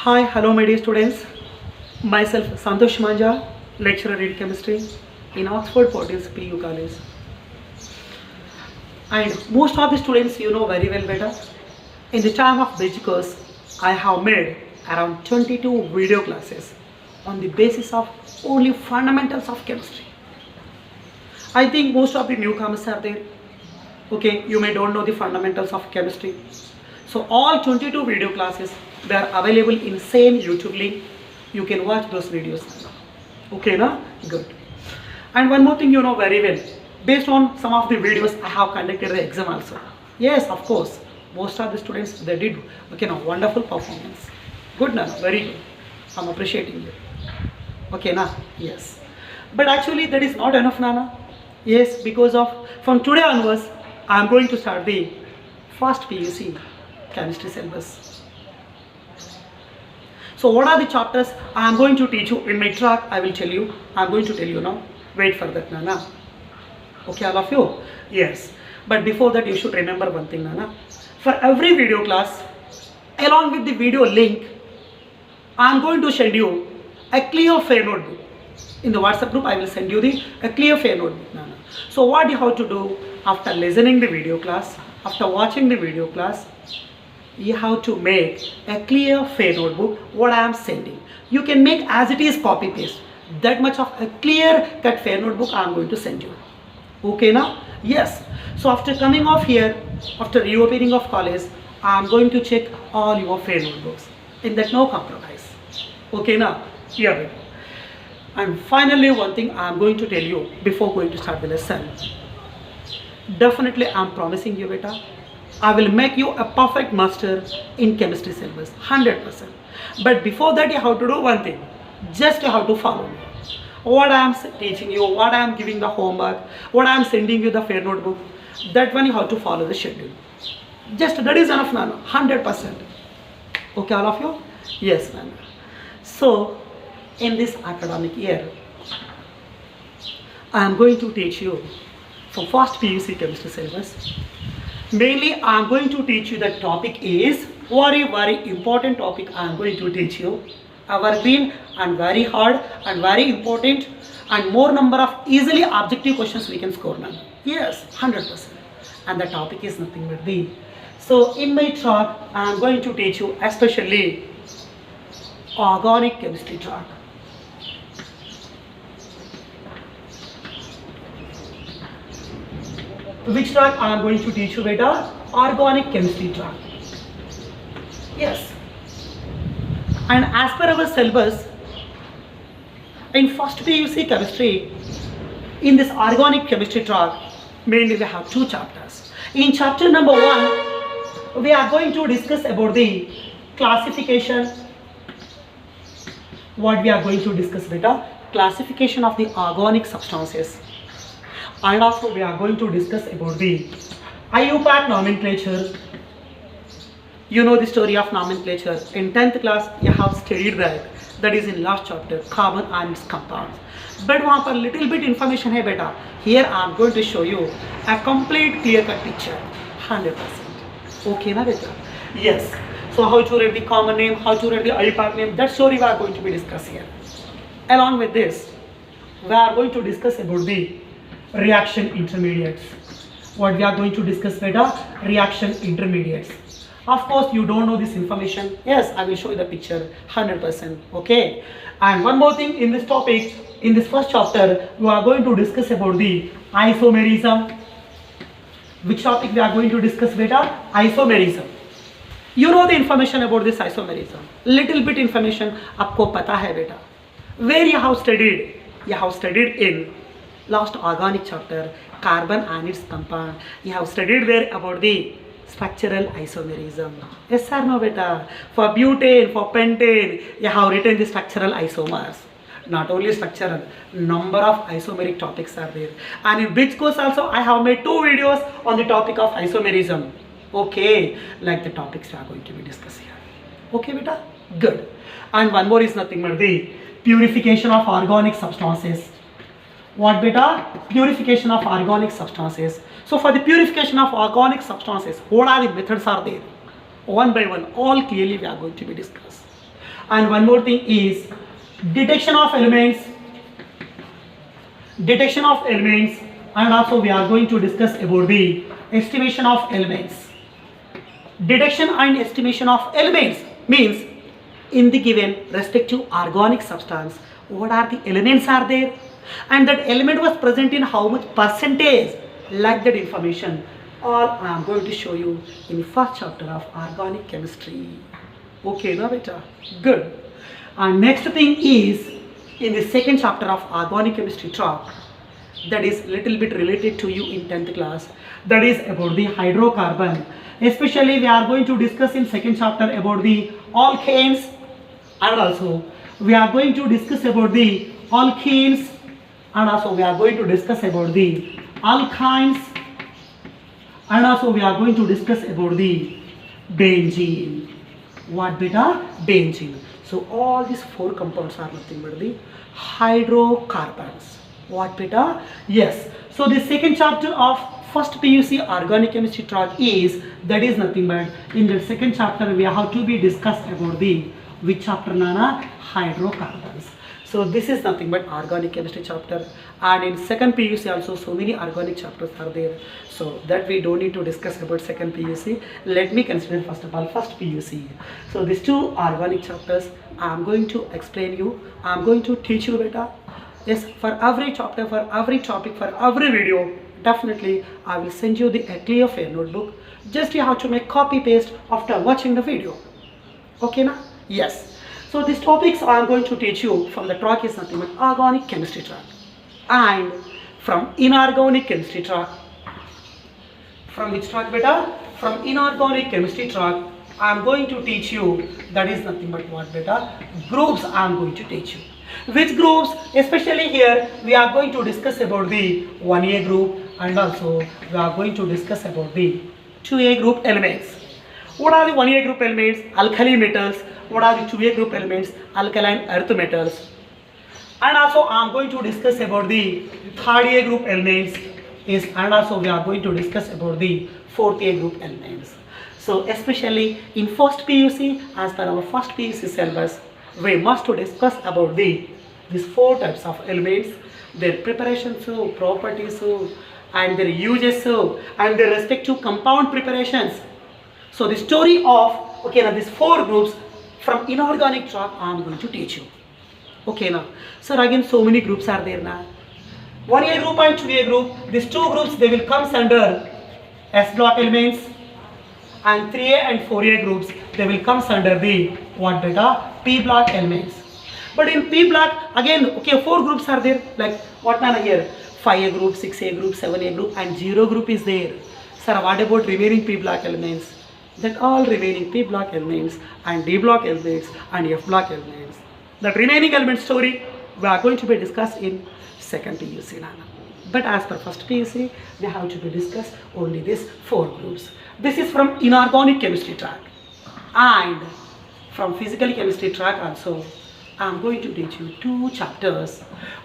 Hi, hello my dear students. Myself Santosh Manja, lecturer in chemistry in Oxford Portals PU College. And most of the students you know very well better. In the time of basic course, I have made around 22 video classes on the basis of only fundamentals of chemistry. I think most of the newcomers are there. Okay, you may don't know the fundamentals of chemistry. So all 22 video classes, they are available in same YouTube link. You can watch those videos. Okay, na? Good. And one more thing you know very well. Based on some of the videos, I have conducted the exam also. Yes, of course. Most of the students, they did wonderful performance. Good, na? Very good. I'm appreciating you. Okay, na? Yes. But actually that is not enough, Nana. Yes, because of from today onwards, I am going to start the first PUC chemistry syllabus. So what are the chapters I am going to teach you in my track? I will tell you. I am going to tell you now. Wait for that, Nana. Okay, all of you? Yes. But before that, you should remember one thing, Nana. For every video class, along with the video link, I am going to send you a clear fair notebook. In the WhatsApp group, I will send you a clear fair notebook, Nana. So what you have to do after listening the video class, after watching the video class, you have to make a clear fair notebook what I am sending. You can make as it is copy paste. That much of a clear cut fair notebook I am going to send you. Okay now? Yes. So after coming off here, after reopening of college, I am going to check all your fair notebooks. In that no compromise. Okay now? Here we go. And finally one thing I am going to tell you before going to start the lesson. Definitely I am promising you beta, I will make you a perfect master in chemistry syllabus, 100%. But before that you have to do one thing. Just you have to follow me. What I am teaching you, what I am giving the homework, what I am sending you the fair notebook, that one you have to follow the schedule. Just that is enough, Nana, 100%. Okay, all of you? Yes, Nana. So, in this academic year, I am going to teach you for first PUC chemistry syllabus. Mainly, I am going to teach you the topic is very important topic I am going to teach you. Evergreen and very hard and very important and more number of easily objective questions we can score now. Yes, 100%. And the topic is nothing but the. So in my track, I am going to teach you especially organic chemistry track. Which track I am going to teach you beta? Organic chemistry track. Yes. And as per our syllabus, in first PUC chemistry, in this organic chemistry track, mainly we have two chapters. In chapter number 1, we are going to discuss about the classification. What we are going to discuss beta? Classification of the organic substances. And also we are going to discuss about the IUPAC nomenclature. You know the story of nomenclature. In 10th class, you have studied that. That is in last chapter, carbon and its compounds. But वहाँ पर little bit information है बेटा. Here I am going to show you a complete clear-cut picture, 100%. Okay ना बेटा? Yes. So how to read the common name, how to read the IUPAC name, that story we are going to be discussing here. Along with this, we are going to discuss about the reaction intermediates. What we are going to discuss beta? Reaction intermediates. Of course, you don't know this information. Yes, I will show you the picture 100%. Okay. And one more thing in this topic, in this first chapter, we are going to discuss about the isomerism. Which topic we are going to discuss beta? Isomerism. You know the information about this isomerism. Little bit information आपको पता है बेटा. Where you have studied? You have studied in last organic chapter, carbon and its compound. You have studied there about the structural isomerism. Yes or no beta? For butane, for pentane, you have written the structural isomers. Not only structural, number of isomeric topics are there. And in bridge course also, I have made 2 videos on the topic of isomerism. Okay, like the topics we are going to be discussing here. Okay beta? Good. And one more is nothing but the purification of organic substances. What beta? Purification of organic substances. So for the purification of organic substances, what are the methods are there? One by one, all clearly we are going to be discussed. And one more thing is detection of elements, and also we are going to discuss about the estimation of elements. Detection and estimation of elements means in the given respective organic substance, what are the elements are there, and that element was present in how much percentage, like that information. All I am going to show you in the first chapter of organic chemistry. Okay, now beta, good. And next thing is in the second chapter of organic chemistry talk, that is little bit related to you in 10th class, that is about the hydrocarbon. Especially we are going to discuss in second chapter about the alkanes, and also we are going to discuss about the alkenes, and also we are going to discuss about the alkynes, and also we are going to discuss about the benzene. What beta? Benzene. So all these four compounds are nothing but the hydrocarbons. What beta? Yes. So the second chapter of first PUC organic chemistry track is, that is nothing but in the second chapter we have to be discussed about the which chapter nana? Hydrocarbons. So this is nothing but organic chemistry chapter, and in second PUC also so many organic chapters are there, so that we don't need to discuss about second PUC. Let me consider first of all first PUC. So these two organic chapters I am going to explain you, I am going to teach you beta. Yes, for every chapter, for every topic, for every video, definitely I will send you the clear fair notebook. Just you have to make copy paste after watching the video. Okay na? Yes. So these topics I am going to teach you from the track is nothing but organic chemistry track, and from inorganic chemistry track. From which track beta? From inorganic chemistry track I am going to teach you, that is nothing but what beta? Groups I am going to teach you. Which groups? Especially here we are going to discuss about the 1A group, and also we are going to discuss about the 2A group elements. What are the 1A group elements? Alkali metals. What are the 2A group elements? Alkaline earth metals. And also I am going to discuss about the 3rd A group elements is, and also we are going to discuss about the 4th A group elements. So especially in first PUC, as per our first PUC syllabus, we must to discuss about these 4 types of elements, their preparations, properties, and their uses, and their respective compound preparations. So the story of, okay, now these 4 groups from inorganic track I am going to teach you. Okay now, sir, again so many groups are there now. 1A group and 2A group, these 2 groups they will come under S block elements, and 3A and 4A groups they will come under the what beta? P block elements. But in P block again, okay, 4 groups are there, like what now here? 5A group, 6A group, 7A group, and 0 group is there. Sir, what about remaining P block elements? That all remaining P block elements and D block elements and F block elements. That remaining element story we are going to be discussed in second PUC nana. But as per first PUC, they have to be discussed only these 4 groups. This is from inorganic chemistry track, and from physical chemistry track also I am going to teach you 2 chapters.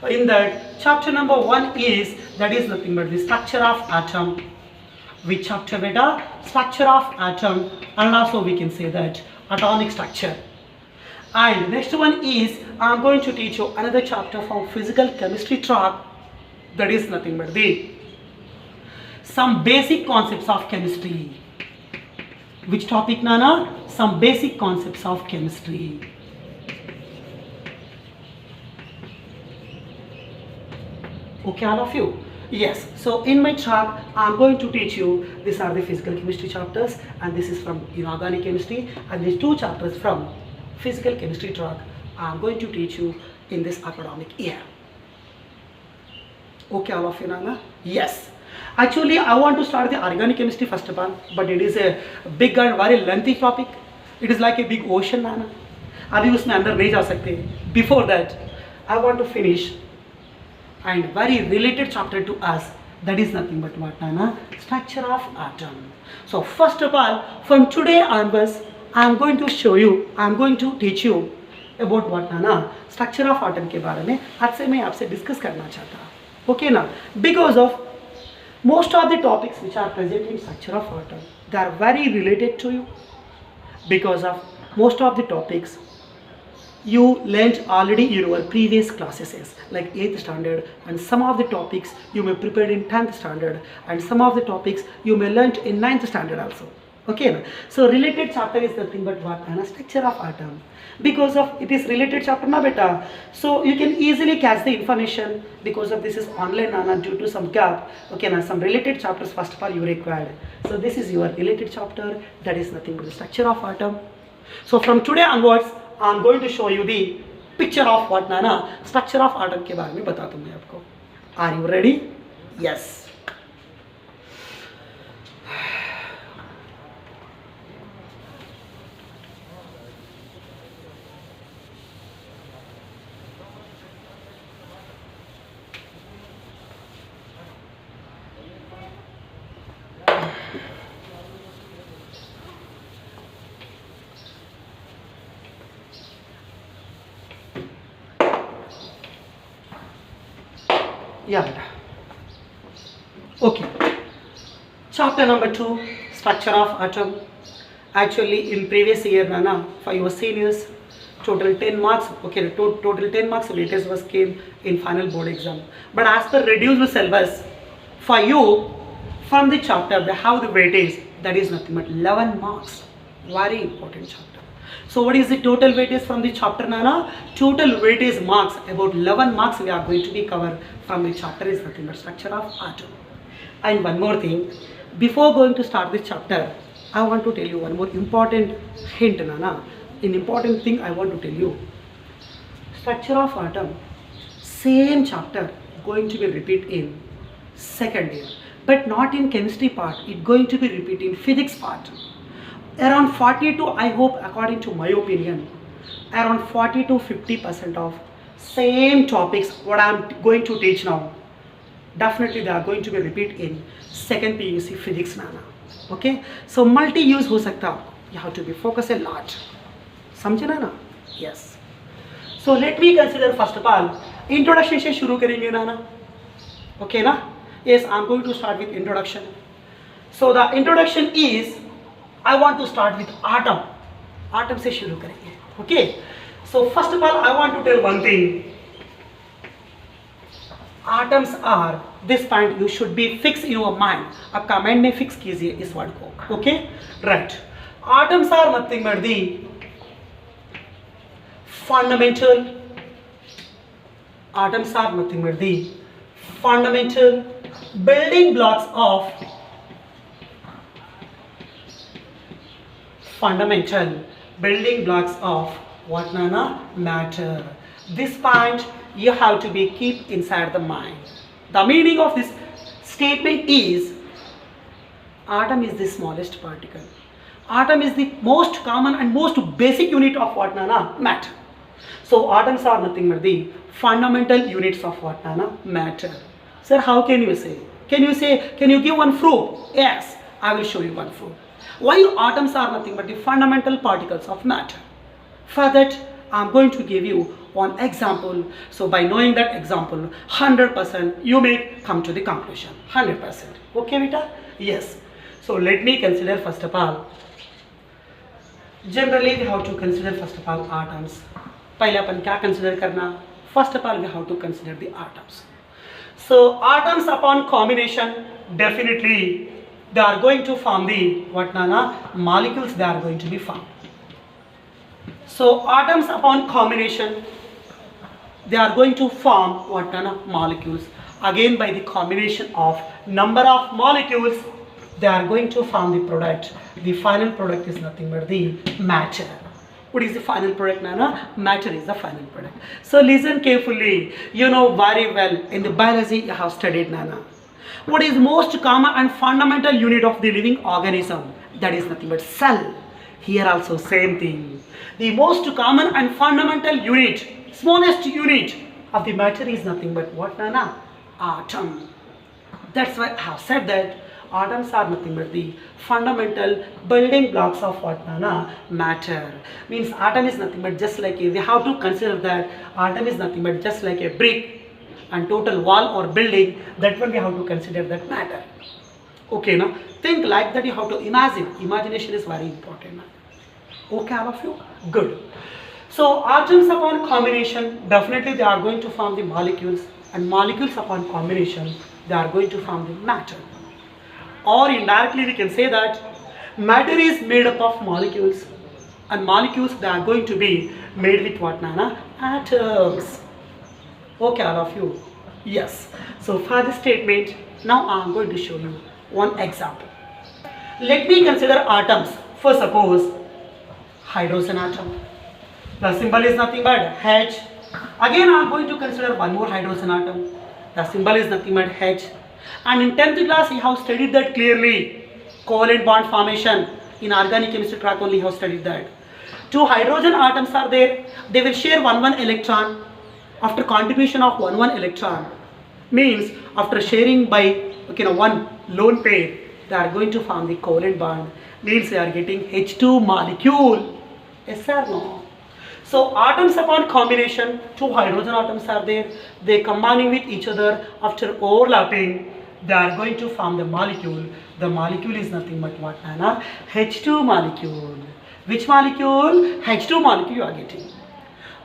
In that chapter number 1 is, that is nothing but the structure of atom. Which chapter beta? Structure of atom, and also we can say that atomic structure. And next one is I am going to teach you another chapter from physical chemistry track, that is nothing but the some basic concepts of chemistry. Which topic nana? Some basic concepts of chemistry. Okay, all of you? Yes. So in my track I am going to teach you, these are the physical chemistry chapters, and this is from inorganic chemistry, and these 2 chapters from physical chemistry track I am going to teach you in this academic year. Okay, all of you nana? Yes. Actually I want to start the organic chemistry first of all, but it is a big and very lengthy topic. It is like a big ocean nana. अभी उसमें अंदर नहीं जा सकते. Before that I want to finish and very related chapter to us, that is nothing but what nana? Structure of atom. So first of all, from today onwards I am going to show you, I am going to teach you about what nana? Structure of atom के बारे में आज से मैं आपसे discuss करना चाहता हूँ. Okay ना? Because of most of the topics which are present in structure of atom, they are very related to you, because of most of the topics you learnt already in your previous classes like 8th standard, and some of the topics you may prepared in 10th standard, and some of the topics you may learnt in 9th standard also. Okay na? So related chapter is nothing but what? And a structure of atom. Because of it is related chapter na beta, so you can easily catch the information. Because of this is online na, due to some gap. Okay na, some related chapters first of all you required. So this is your related chapter, that is nothing but the structure of atom. So from today onwards I am going to show you the picture of what na structure of atom के बारे में बताता हूँ मैं आपको. Are you ready? Yes. Yeah, beta. Okay. Chapter number 2, structure of atom. Actually, in previous year, Nana, for your seniors, total 10 marks. Okay, total 10 marks weightage was came in final board exam. But as per reduced syllabus, for you, from the chapter, they have the weightage. That is nothing but 11 marks. Very important chapter. So what is the total weightage from the chapter, Nana? Total weightage marks, about 11 marks we are going to be covered from the chapter is nothing but structure of atom. And one more thing, before going to start this chapter, I want to tell you one more important hint, Nana. An important thing I want to tell you. Structure of atom, same chapter going to be repeat in second year, but not in chemistry part. It going to be repeat in physics part. Around 40 to, I hope, according to my opinion, around 40 to 50% of same topics what I am going to teach now, definitely they are going to be repeat in second PUC physics, Nana. Okay, so multi-use हो सकता है. You have to be focused a lot. समझे ना? Yes. So let me consider first of all introduction से शुरू करेंगे, Nana. Okay ना? Yes, I am going to start with introduction. So the introduction is, I want to start with atom. Atom से शुरू करेंगे. Okay. So first of all, I want to tell one thing. Atoms are, this point you should be fixed in your mind. आप comment में fix कीजिए इस word को. Okay. Right. Atoms are nothing but the fundamental. Atoms are nothing but the fundamental building blocks of what, Nana? Matter. This point you have to be keep inside the mind. The meaning of this statement is, atom is the smallest particle. Atom is the most common and most basic unit of what, Nana? Matter. So atoms are nothing but the fundamental units of what, Nana? Matter. Sir, how can you say? Can you give one proof? Yes, I will show you one proof. Why atoms are nothing but the fundamental particles of matter? For that, I am going to give you one example. So by knowing that example, 100% you may come to the conclusion. 100%. Okay, beta? Yes. So let me consider first of all. Generally, we have to consider first of all atoms. पहले अपन क्या consider करना? First of all, we have to consider the atoms. So atoms upon combination, definitely they are going to form the what, Nana? Molecules they are going to be formed. So atoms upon combination, they are going to form what, Nana? Molecules. Again by the combination of number of molecules, they are going to form the product. The final product is nothing but the matter. What is the final product, Nana? Matter is the final product. So listen carefully. You know very well in the biology you have studied, Nana. What is most common and fundamental unit of the living organism? That is nothing but cell. Here also same thing. The most common and fundamental unit, smallest unit of the matter is nothing but what, Nana? Atom. That's why I have said that atoms are nothing but the fundamental building blocks of what, Nana? Matter. Means atom is nothing but just like we have to consider that atom is nothing but just like a brick and total wall or building. That one we have to consider that matter. Okay, now think like that. You have to imagine. Imagination is very important. Okay, all of you? Good. So atoms upon combination, definitely they are going to form the molecules, and molecules upon combination, they are going to form the matter. Or indirectly we can say that matter is made up of molecules, and molecules they are going to be made with what, Nana? Atoms. Okay, all of you. Yes. So for this statement, now I am going to show you one example. Let me consider atoms. For suppose hydrogen atom. The symbol is nothing but H. Again I am going to consider one more hydrogen atom. The symbol is nothing but H. And in 10th class we have studied that clearly. Covalent bond formation. In organic chemistry track only we have studied that. Two hydrogen atoms are there. They will share one electron. After contribution of one electron, means after sharing by one lone pair, they are going to form the covalent bond, means they are getting H2 molecule. Yes or no? So atoms upon combination, two hydrogen atoms are there, they combining with each other. After overlapping, they are going to form the molecule. The molecule is nothing but what, Nana? H2 molecule. Which molecule? H2 molecule you are getting.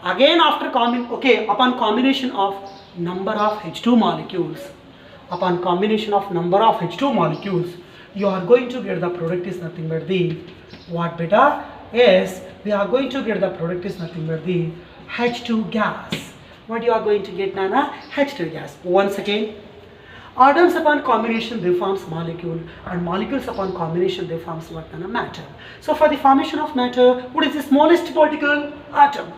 Again after upon combination of number of H2 molecules, upon combination of number of H2 molecules, you are going to get the product is nothing but the what, beta? Yes, we are going to get the product is nothing but the H2 gas. What you are going to get, Nana? H2 gas. Once again, atoms upon combination they forms molecule, and molecules upon combination they forms what, Nana? Matter. So for the formation of matter, what is the smallest particle? Atom.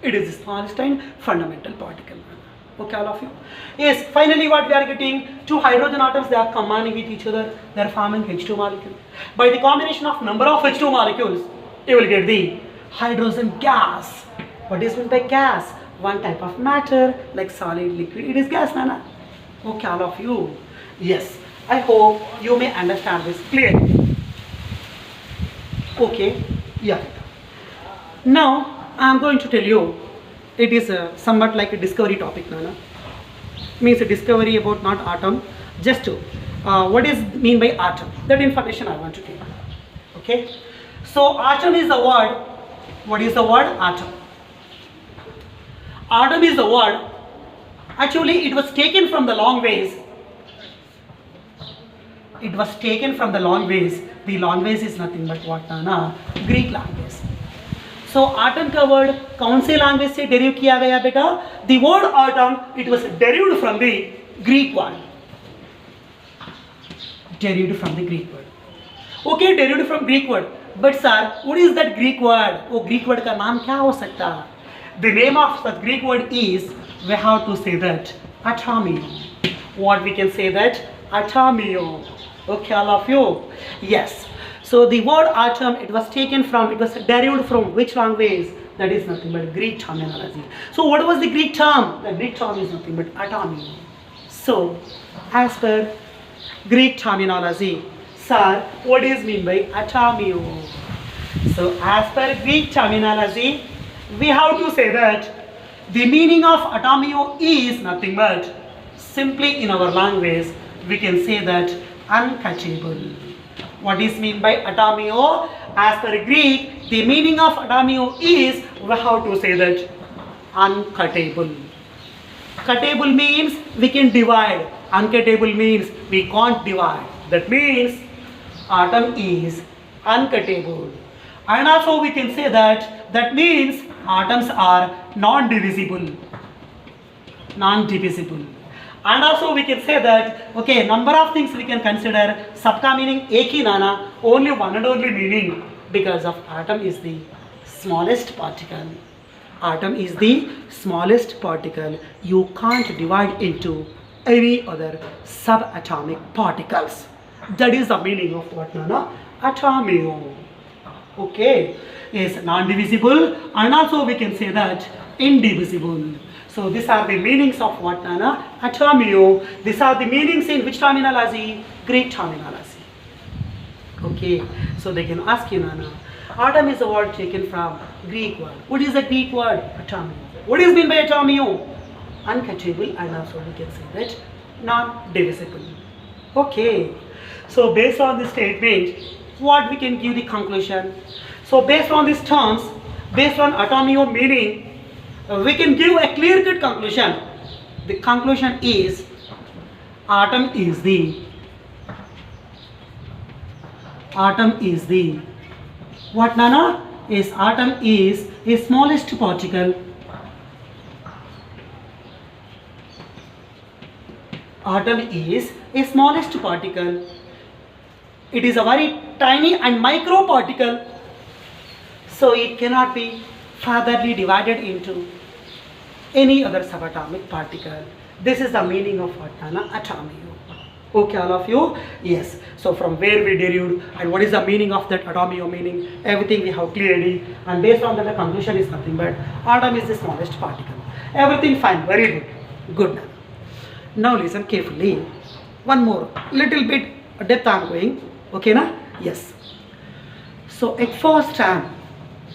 It is the smallest and fundamental particle. Okay, all of you. Yes, finally what we are getting, two hydrogen atoms, they are combining with each other, they are forming H2 molecule. By the combination of number of H2 molecules, you will get the hydrogen gas. What is meant by gas? One type of matter like solid, liquid, it is gas, Nana. Okay, all of you. Yes, I hope you may understand this clearly. Okay, yeah. Now I am going to tell you, it is somewhat like a discovery topic, Nana. Means a discovery about not atom, just what is mean by atom. That information I want to take. Okay. So atom is the word. What is the word? Atom. Atom is the word. Actually, it was taken from the long ways. It was taken from the long ways. The long ways is nothing but what, Nana? Greek language. So atom का word कौन से language से derive किया गया बेटा? The word atom, it was derived from the Greek word. Derived from the Greek word. Okay, derived from Greek word. But sir, what is that Greek word? वो Greek word का नाम क्या हो सकता? The name of that Greek word is, we have to say that atomio. What we can say that? Atomio. Okay, all of you? Yes. So the word atom, it was derived from which language? That is nothing but Greek terminology. So what was the Greek term? The Greek term is nothing but atomio. So as per Greek terminology, sir, what is mean by atomio? So as per Greek terminology, we have to say that the meaning of atomio is nothing but, simply in our language, we can say that uncuttable. What is mean by atomio? As per Greek, the meaning of atomio is, we have to say that uncuttable. Cuttable means we can divide. Uncuttable means we can't divide. That means atom is uncuttable. And also we can say that means atoms are non-divisible. Non-divisible. And also we can say that, okay, number of things we can consider. Sabka meaning ek hi, Nana, only one and only meaning, because of atom is the smallest particle. Atom is the smallest particle. You can't divide into any other subatomic particles. That is the meaning of what, Nana? Atomio. Okay, is non-divisible, and also we can say that indivisible. So these are the meanings of what, Nana? Atomio. These are the meanings in which terminology? Greek terminology. Okay, so they can ask you, Nana, atom is a word taken from Greek word. What is the Greek word? Atomio. What is meant by atomio? Uncuttable, and also we can say that non-divisible. Okay, so based on this statement, what we can give the conclusion? So based on these terms, Based on Atomio meaning, we can give a clear-cut conclusion. The conclusion is atom is the what, Nana? Is atom is a smallest particle. Atom is a smallest particle. It is a very tiny and micro particle, so it cannot be furtherly divided into any other subatomic particle. This is the meaning of what, Nana? Atomio. Okay, all of you? Yes. So from where we derived and what is the meaning of that atomio meaning, everything we have clearly, and based on that the conclusion is nothing but atom is the smallest particle. Everything fine, very good. Good. Now listen carefully. One more, little bit depth I am going. Okay, na? Yes. So at first time,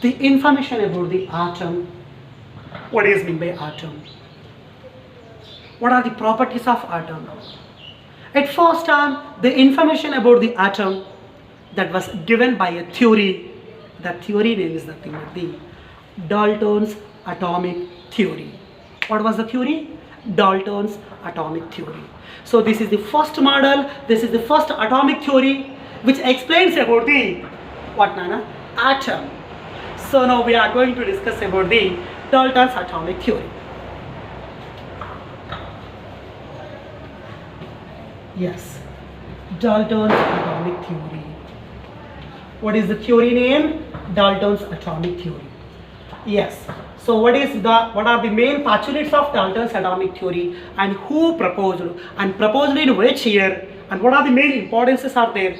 the information about the atom. What is meant by atom? What are the properties of atom? At first time, the information about the atom that was given by a theory. The theory name is nothing but the Dalton's atomic theory. What was the theory? Dalton's atomic theory. So this is the first model. This is the first atomic theory which explains about the what, Nana? Atom. So now we are going to discuss about the Dalton's atomic theory. Yes, Dalton's atomic theory. What is the theory name? Dalton's atomic theory. Yes. So what are the main postulates of Dalton's atomic theory, and who proposed, and proposed in which year, and what are the main importances are there,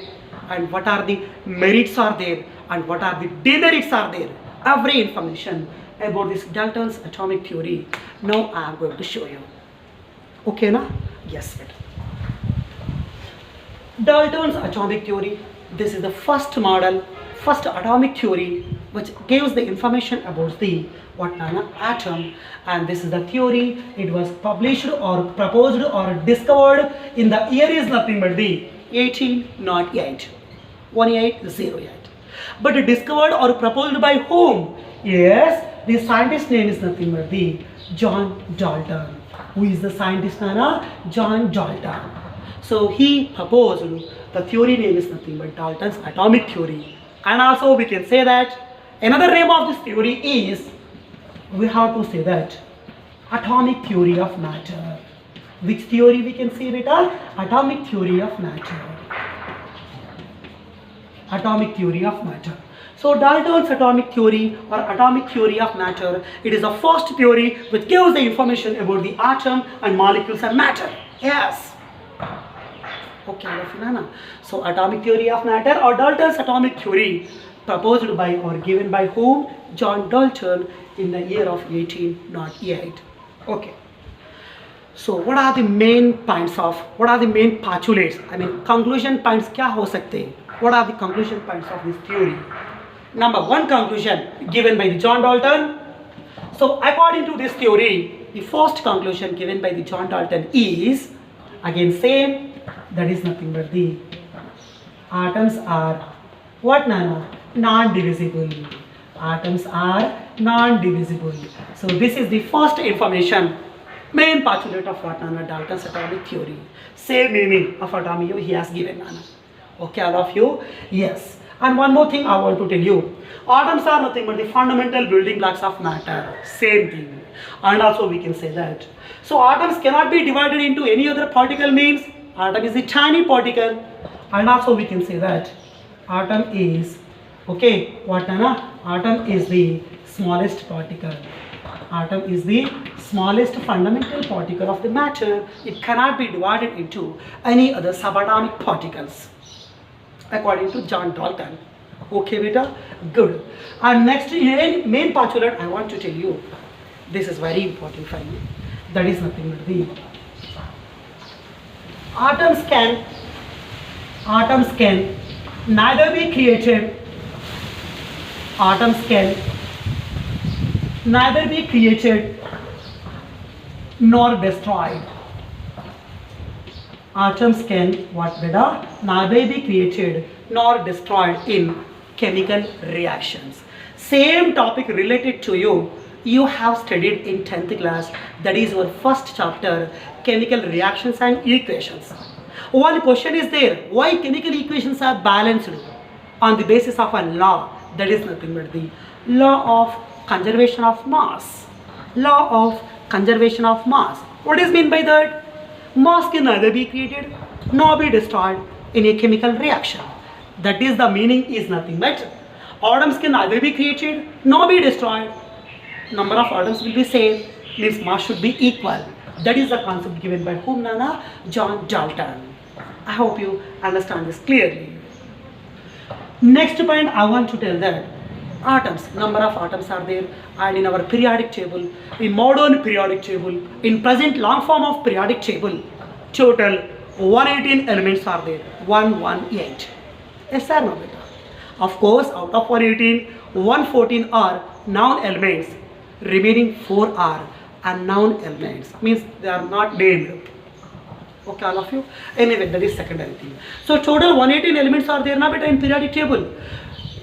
and what are the merits are there, and what are the demerits are there. Every information about this Dalton's atomic theory now I am going to show you. Okay, na? Yes. Dalton's atomic theory. This is the first model, first atomic theory which gives the information about the what, Nana? Atom. And this is the theory. It was published or proposed or discovered in the year is nothing but the 1808. 1808. But discovered or proposed by whom? Yes, the scientist name is nothing but the John Dalton. Who is the scientist, Nana? John Dalton. So he proposed, the theory name is nothing but Dalton's atomic theory. And also we can say that another name of this theory is, we have to say that atomic theory of matter. Which theory we can say, beta? Atomic theory of matter. Atomic theory of matter. So Dalton's atomic theory or atomic theory of matter, it is the first theory which gives the information about the atom and molecules and matter. Yes. Okay, Nana. So atomic theory of matter or Dalton's atomic theory proposed by or given by whom? John Dalton in the year of 1808. Okay. So what are the main points of, what are the main postulates? I mean conclusion points kya ho sakte hain? What are the conclusion points of this theory? Number one conclusion given by the John Dalton. So according to this theory, the first conclusion given by the John Dalton is, again same, that is nothing but the atoms are what, Nana? Non-divisible. Atoms are non-divisible. So this is the first information, main postulate of what, Nana? Dalton's atomic theory. Same meaning of atomio he has given, Nana. Okay, all of you? Yes. And one more thing I want to tell you. Atoms are nothing but the fundamental building blocks of matter. Same thing. And also we can say that. So atoms cannot be divided into any other particle, means atom is a tiny particle. And also we can say that atom is, okay, what, Nana? Atom is the smallest particle. Atom is the smallest fundamental particle of the matter. It cannot be divided into any other subatomic particles, according to John Dalton. Okay, beta? Good. And next main postulate I want to tell you. This is very important for you. That is nothing but the atoms can neither be created, atoms can neither be created nor destroyed. Atoms can what, neither be created nor destroyed in chemical reactions. same topic related to you, you have studied in 10th class, that is your first chapter, chemical reactions and equations. One question is there, why chemical equations are balanced on the basis of a law, that is nothing but the law of conservation of mass. Law of conservation of mass. What is meant by that? Mass can neither be created nor be destroyed in a chemical reaction. That is, the meaning is nothing but atoms can neither be created nor be destroyed. Number of atoms will be same, means mass should be equal. That is the concept given by whom, Nana? John Dalton. I hope you understand this clearly. Next point I want to tell that atoms, number of atoms are there, and in our periodic table, in modern periodic table, in present long form of periodic table, total 118 elements are there, 118. Yes or no, beta? Of course, out of 118, 114 are noun elements, remaining 4 are unknown elements, means they are not named. Okay, all of you? Anyway, that is secondary thing. So total 118 elements are there now, beta, in periodic table.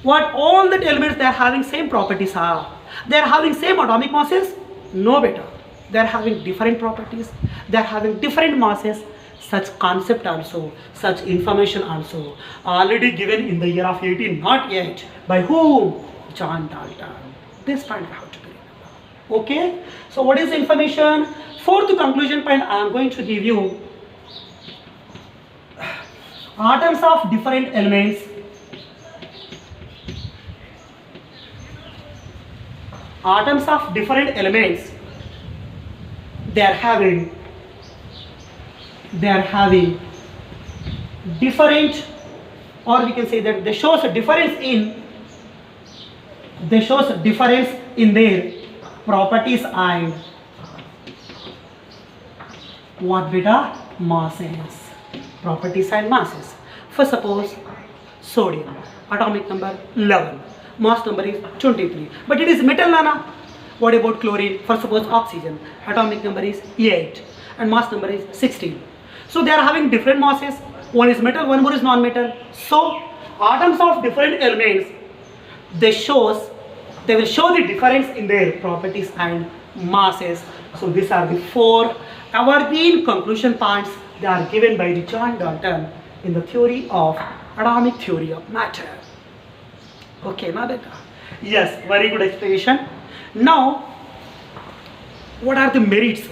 What all the elements, they are having same properties are? They are having same atomic masses? No, beta. They are having different properties. They are having different masses. Such concept also, such information also, already given in the year of 1808 by whom? John Dalton. This point we have to remember. Okay. So what is the information? Fourth conclusion point I am going to give you. Atoms of different elements they are having different, or we can say that they shows a difference in their properties and what, beta? Masses. Properties and masses. For suppose sodium, atomic number 11, mass number is 23, but it is metal, Nana. What about chlorine? For suppose oxygen, atomic number is 8 and mass number is 16. So they are having different masses. One is metal, one more is non-metal. So atoms of different elements, they will show the difference in their properties and masses. So these are the 4 evergreen conclusion points. They are given by the John Dalton in the theory of atomic theory of matter. Okay, na beta? Yes, very good explanation. Now, what are the merits?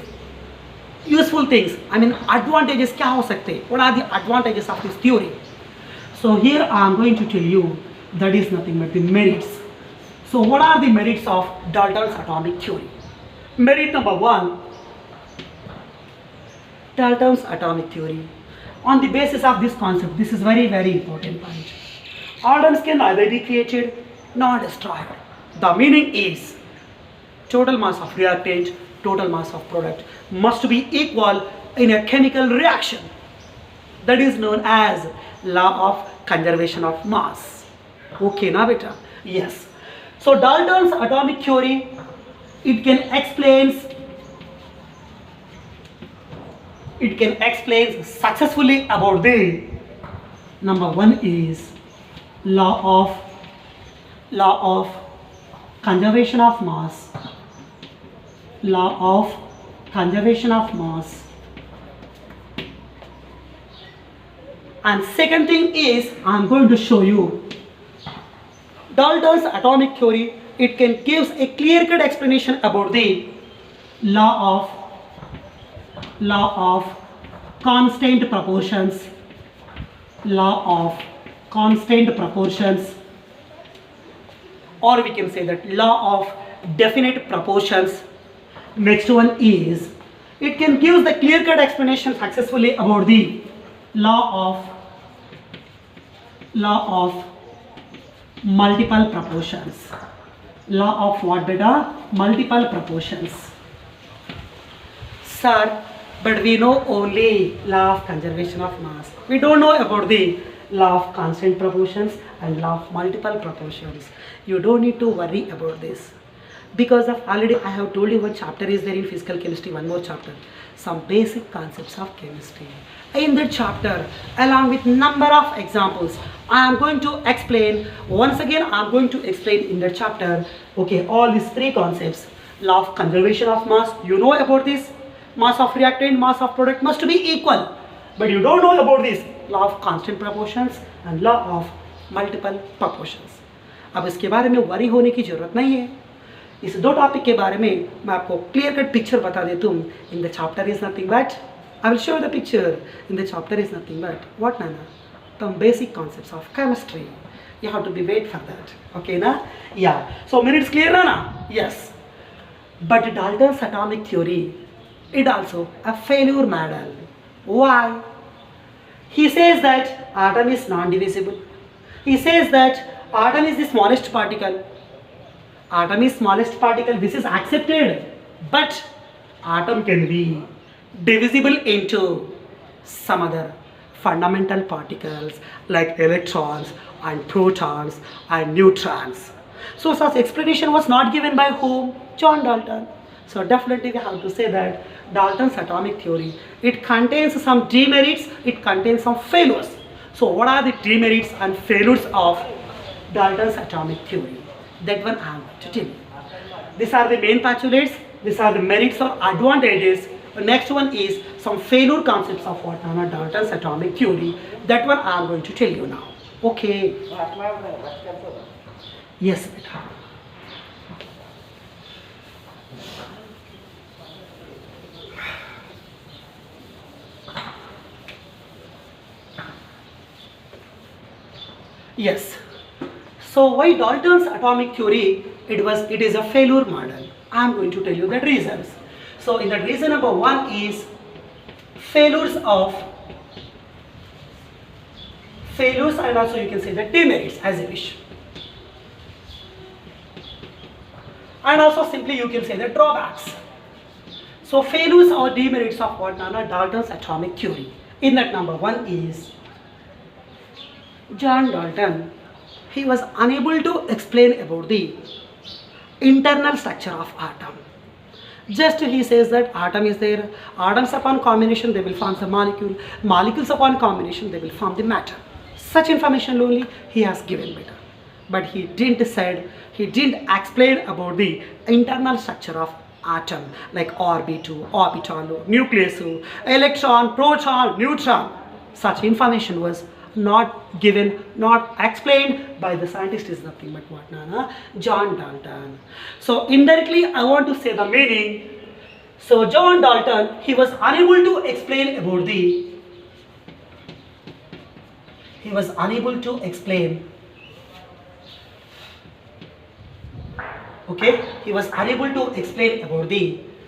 Useful things. I mean, advantages क्या हो सकते? What are the advantages of this theory? So here I am going to tell you that is nothing but the merits. So what are the merits of Dalton's atomic theory? Merit number 1. Dalton's atomic theory. On the basis of this concept, this is very, very important point. Atoms can neither be created nor destroyed. The meaning is total mass of reactant, total mass of product must be equal in a chemical reaction. That is known as law of conservation of mass. Okay, na beta? Yes. So Dalton's atomic theory, it can explain successfully about the number 1 is law of conservation of mass. Law of conservation of mass. And second thing is, I am going to show you Dalton's atomic theory. It can gives a clear-cut explanation about the law of constant proportions. Law of constant proportions, or we can say that law of definite proportions. Next one is, it can give the clear-cut explanation successfully about the law of multiple proportions. Law of what, beta? Multiple proportions. Sir, but we know only law of conservation of mass. We don't know about the law of constant proportions and law of multiple proportions. You don't need to worry about this, because of already I have told you one chapter is there in physical chemistry, one more chapter, some basic concepts of chemistry. In that chapter, along with number of examples, I am going to explain, once again I am going to explain in the chapter, okay, all these three concepts. Law of conservation of mass, you know about this. Mass of reactant, mass of product must be equal. But you don't know about this. Law of constant proportions and law of multiple proportions. अब इसके बारे में worry होने की जरूरत नहीं है. इस दो टॉपिक के बारे में मैं आपको क्लियर कट पिक्चर बता देता हूँ. In the chapter is nothing but I will show you the picture. In the chapter is nothing but what, Nana? Some basic concepts of chemistry. You have to be wait for that. Okay, na? Yeah. So, minutes clear, Nana? Yes. But Dalton's atomic theory is also a failure model. Why? He says that atom is non-divisible. He says that atom is the smallest particle. Atom is smallest particle. This is accepted. But atom can be divisible into some other fundamental particles like electrons and protons and neutrons. So such explanation was not given by whom? John Dalton. So definitely we have to say that Dalton's atomic theory, it contains some demerits, it contains some failures. So what are the demerits and failures of Dalton's atomic theory? That one I am going to tell you. These are the main postulates, these are the merits or advantages. The next one is some failure concepts of what Nana Dalton's atomic theory. That one I am going to tell you now. Okay. Yes, beta. Yes. So why Dalton's atomic theory? It is a failure model. I am going to tell you the reasons. So in the reason number one is failures and also you can say the demerits as you wish. And also simply you can say the drawbacks. So failures or demerits of what Nana Dalton's atomic theory. In that number one is John Dalton, he was unable to explain about the internal structure of atom. Just he says that atom is there, atoms upon combination they will form the molecule, molecules upon combination they will form the matter. Such information only he has given better. But he didn't explain about the internal structure of atom like orbital, nucleus, electron, proton, neutron. Such information was not given, not explained by the scientist is nothing but what, Nana? John Dalton. So indirectly I want to say the meaning. So John Dalton, he was unable to explain about the,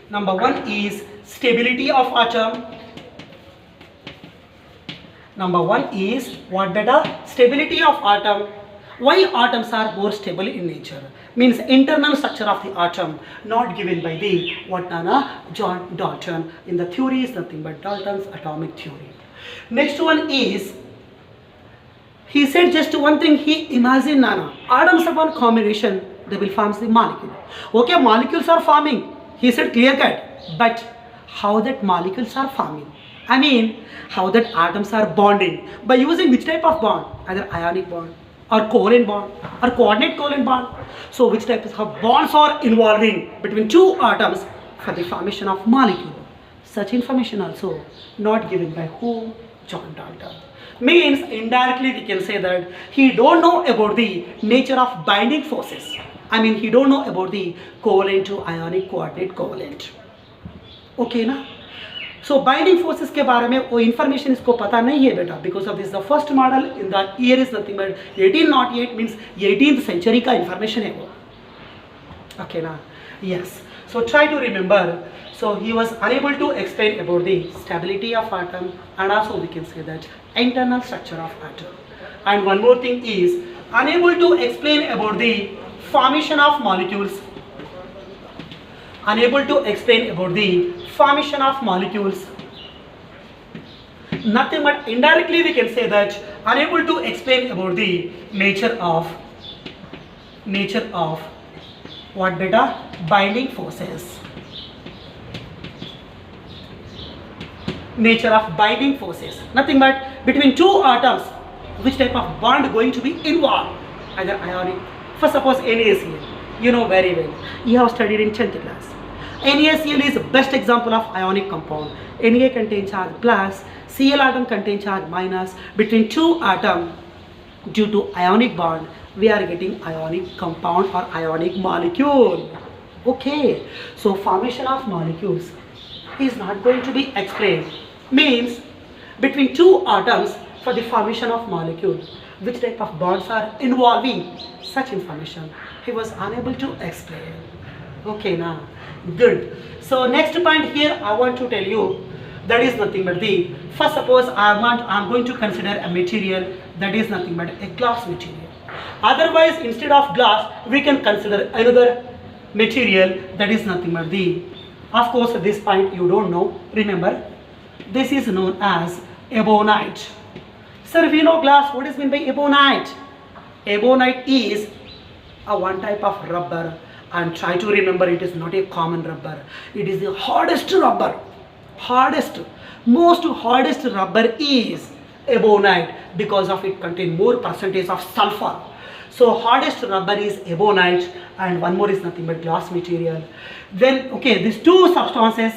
number one is stability of atom. Number one is what, beta? Stability of atom. Why atoms are more stable in nature? Means internal structure of the atom not given by the what, Nana? John Dalton. In the theory is nothing but Dalton's atomic theory. Next one is, he said just one thing, he imagined, Nana, atoms upon combination they will form the molecule. Okay, molecules are forming. He said clear cut. But how that molecules are forming? I mean, how that atoms are bonding. By using which type of bond? Either ionic bond or covalent bond or coordinate covalent bond. So which types of bonds are involving between two atoms for the formation of molecule. Such information also not given by who? John Dalton. Means indirectly we can say that he don't know about the nature of binding forces. I mean, he don't know about the covalent to ionic coordinate covalent. Okay na? So binding forces के बारे में वो information इसको पता नहीं है बेटा. Because of this the first model in the year is nothing but 1808 means 18th century का information है वो. Okay ना? Yes. So try to remember. So he was unable to explain about the stability of atom and also we can say that internal structure of atom. And one more thing is unable to explain about the formation of molecules. Unable to explain about the formation of molecules. Nothing but indirectly we can say that unable to explain about the nature of what, beta? Binding forces. Nature of binding forces. Nothing but between two atoms which type of bond going to be involved? Either ionic. For suppose NaCl, you know very well. You have studied in 10th class. NaCl is the best example of ionic compound. Na contains charge plus, Cl atom contains charge minus. Between two atoms, due to ionic bond, we are getting ionic compound or ionic molecule. Okay, so formation of molecules is not going to be explained. Means between two atoms for the formation of molecule, which type of bonds are involving such information, he was unable to explain. Okay, now good. So next point here I want to tell you, that is nothing but the, first suppose I'm going to consider a material that is nothing but a glass material. Otherwise, instead of glass, we can consider another material that is nothing but the, of course this point you don't know, remember, this is known as ebonite. Sir, if you know glass, what is meant by ebonite? Ebonite is a one type of rubber, and try to remember it is not a common rubber. It is the hardest rubber. Most hardest rubber is ebonite because of it contain more percentage of sulfur. So hardest rubber is ebonite, and one more is nothing but glass material. Then okay, these two substances,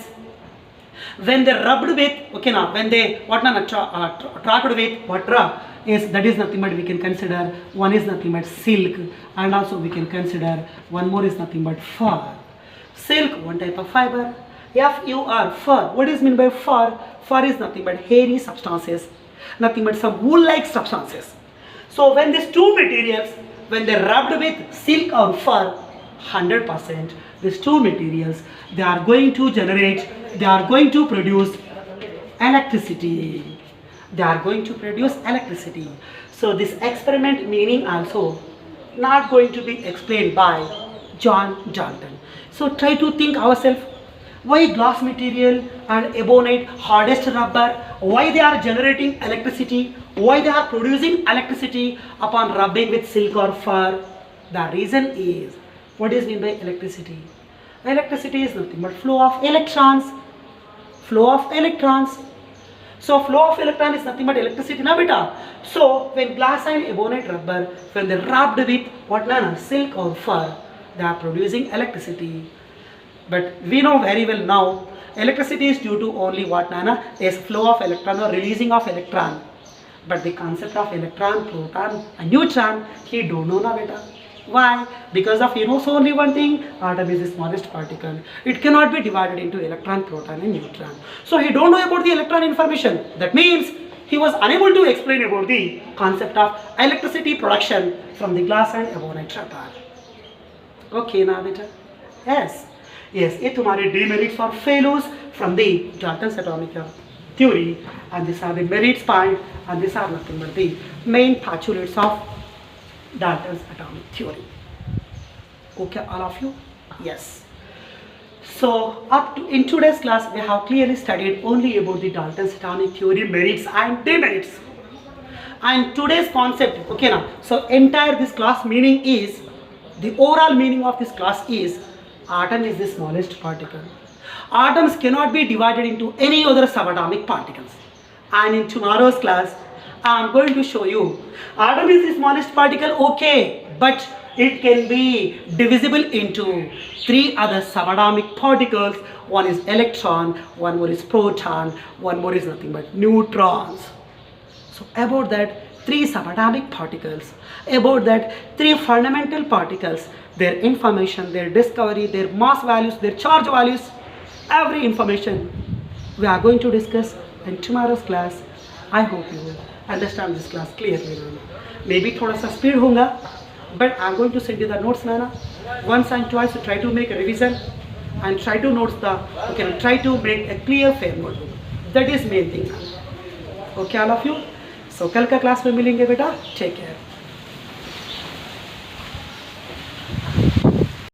when they rubbed with, okay now, when they tracked with water, is that is nothing but we can consider, one is nothing but silk, and also we can consider one more is nothing but fur. Silk, one type of fiber. F-U-R, fur. What is meant by fur? Fur is nothing but hairy substances, nothing but some wool-like substances. So when these two materials, when they rubbed with silk or fur, 100%, these two materials, they are going to generate, they are going to produce electricity. They are going to produce electricity. So this experiment meaning also not going to be explained by John Dalton. So try to think ourselves, why glass material and ebonite, hardest rubber, why they are generating electricity, why they are producing electricity upon rubbing with silk or fur? The reason is, what is meant by electricity? Electricity is nothing but flow of electrons. Flow of electrons. So flow of electron is nothing but electricity, na beta. So when glass and ebonite rubber, when they rubbed with what nana, silk or fur, they are producing electricity. But we know very well now, electricity is due to only what nana, is flow of electron or releasing of electron. But the concept of electron, proton and neutron, he don't know na beta. Why? Because of he knows only one thing, atom is the smallest particle. It cannot be divided into electron, proton and neutron. So he don't know about the electron information. That means he was unable to explain about the concept of electricity production from the glass and ebonite rubber. Okay now beta? Yes. Yes, ये तुम्हारे demerits or failures from the Dalton's atomic theory, and these are the merits point, and these are nothing but the main postulates of Dalton's atomic theory. Okay, all of you? Yes. So in today's class, we have clearly studied only about the Dalton's atomic theory merits and demerits. And today's concept, okay now, so entire this class meaning is, the overall meaning of this class is, atom is the smallest particle. Atoms cannot be divided into any other subatomic particles. And in tomorrow's class, I am going to show you, atom is the smallest particle, okay, but it can be divisible into three other subatomic particles. One is electron, one more is proton, one more is nothing but neutrons. So about that three subatomic particles, about that three fundamental particles, their information, their discovery, their mass values, their charge values, every information we are going to discuss in tomorrow's class. I hope you will understand this class clearly. Maybe thoda sa speed honga, but I am going to send you the notes nana. Once and twice try to make a revision and try to notes the, okay, try to make a clear fair notebook. That is main thing. Okay all of you. So कल का class में मिलेंगे बेटा. Take care.